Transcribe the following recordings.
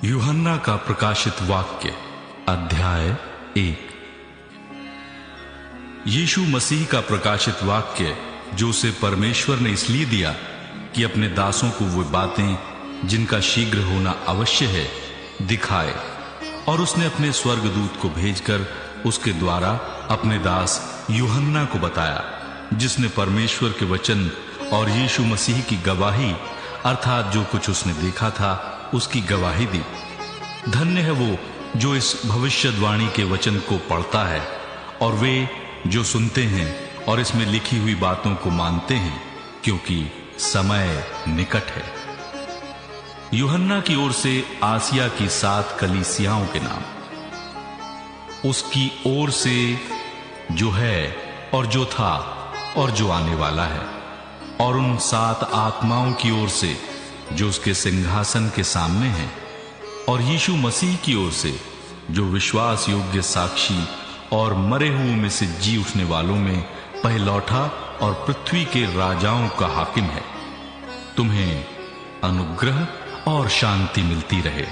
यूहन्ना का प्रकाशित वाक्य अध्याय 1। यीशु मसीह का प्रकाशित वाक्य जो उसे परमेश्वर ने इसलिए दिया कि अपने दासों को वो बातें जिनका शीघ्र होना अवश्य है दिखाए, और उसने अपने स्वर्गदूत को भेजकर उसके द्वारा अपने दास यूहन्ना को बताया, जिसने परमेश्वर के वचन और यीशु मसीह की गवाही अर्थात जो कुछ उसने देखा था उसकी गवाही दी। धन्य है वो जो इस भविष्यवाणी के वचन को पढ़ता है और वे जो सुनते हैं और इसमें लिखी हुई बातों को मानते हैं, क्योंकि समय निकट है। यूहन्ना की ओर से आसिया की 7 कलीसियाओं के नाम। उसकी ओर से जो है और जो था और जो आने वाला है, और उन 7 आत्माओं की ओर से जो उसके सिंहासन के सामने हैं, और यीशु मसीह की ओर से जो विश्वास योग्य साक्षी और मरे हुओं में से जी उठने वालों में पहलौठा और पृथ्वी के राजाओं का हाकिम है। तुम्हें अनुग्रह और शांति मिलती रहे।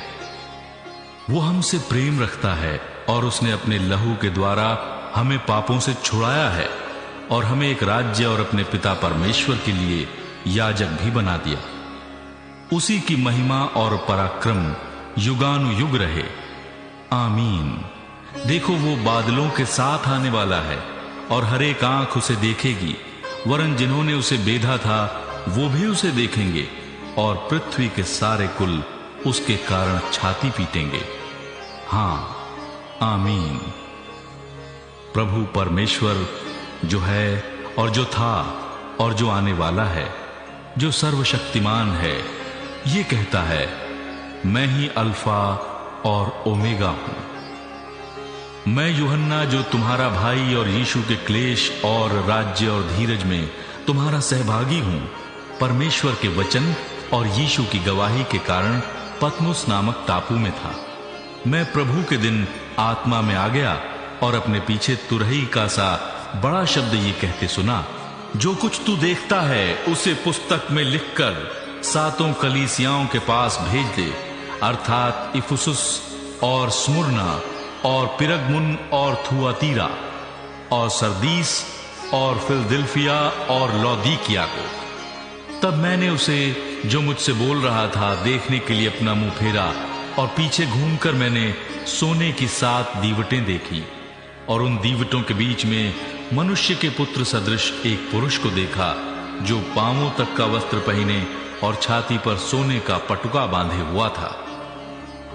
वो हमसे प्रेम रखता है और उसने अपने लहू के द्वारा हमें पापों से छुड़ाया है और हमें एक राज्य और अपने पिता परमेश्वर के लिए याजक भी बना दिया। उसी की महिमा और पराक्रम युगानुयुग रहे। आमीन। देखो, वो बादलों के साथ आने वाला है और हर एक आंख उसे देखेगी, वरन जिन्होंने उसे बेधा था वो भी उसे देखेंगे, और पृथ्वी के सारे कुल उसके कारण छाती पीटेंगे। हाँ, आमीन। प्रभु परमेश्वर जो है और जो था और जो आने वाला है, जो सर्वशक्तिमान है, ये कहता है, मैं ही अल्फा और ओमेगा हूं। मैं यूहन्ना जो तुम्हारा भाई और यीशु के क्लेश और राज्य और धीरज में तुम्हारा सहभागी हूं, परमेश्वर के वचन और यीशु की गवाही के कारण पतमुस नामक टापू में था। मैं प्रभु के दिन आत्मा में आ गया और अपने पीछे तुरही का सा बड़ा शब्द ये कहते सुना, जो कुछ तू देखता है उसे पुस्तक में लिखकर 7 कलीसियाओं के पास भेज दे, अर्थात इफुसुस और स्मुरना और पिरगमुन और थुआतीरा और सरदीस और फिलदिल्फिया और लौदीकिया को। तब मैंने उसे जो मुझसे बोल रहा था देखने के लिए अपना मुंह फेरा, और पीछे घूमकर मैंने सोने की 7 दीवटें देखी, और उन दीवटों के बीच में मनुष्य के पुत्र सदृश एक पुरुष को देखा, जो पांवों तक का वस्त्र पहने और छाती पर सोने का पटुका बांधे हुआ था।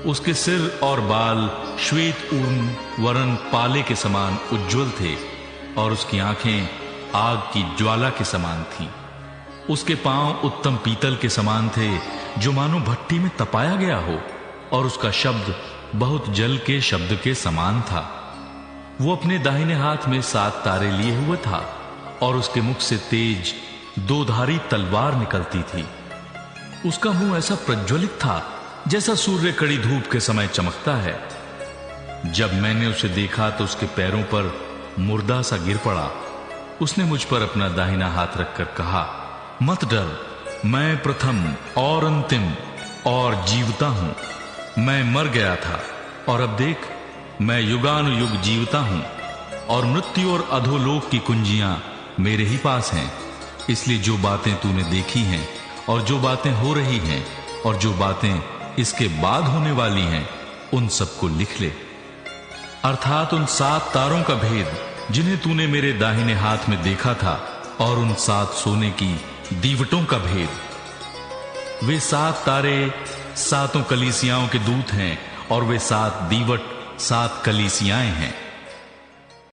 उसके सिर और बाल श्वेत ऊन वरन पाले के समान उज्जवल थे, और उसकी आंखें आग की ज्वाला के समान थीं। उसके पांव उत्तम पीतल के समान थे, जो मानो भट्टी में तपाया गया हो, और उसका शब्द बहुत जल के शब्द के समान था। वो अपने दाहिने हाथ में 7 तारे लिए हुए था, और उसके मुख से तेज 2धारी तलवार निकलती थी। उसका मुंह ऐसा प्रज्वलित था जैसा सूर्य कड़ी धूप के समय चमकता है। जब मैंने उसे देखा तो उसके पैरों पर मुर्दा सा गिर पड़ा। उसने मुझ पर अपना दाहिना हाथ रखकर कहा, मत डर, मैं प्रथम और अंतिम और जीवता हूं। मैं मर गया था और अब देख, मैं युगानुयुग जीवता हूं, और मृत्यु और अधोलोक की कुंजियां मेरे ही पास हैं। इसलिए जो बातें तूने देखी हैं और जो बातें हो रही हैं और जो बातें इसके बाद होने वाली हैं, उन सबको लिख ले, अर्थात उन 7 तारों का भेद जिन्हें तूने मेरे दाहिने हाथ में देखा था, और उन 7 सोने की दीवटों का भेद। वे 7 तारे 7 कलीसियाओं के दूत हैं, और वे 7 दीवट 7 कलीसियाएं हैं।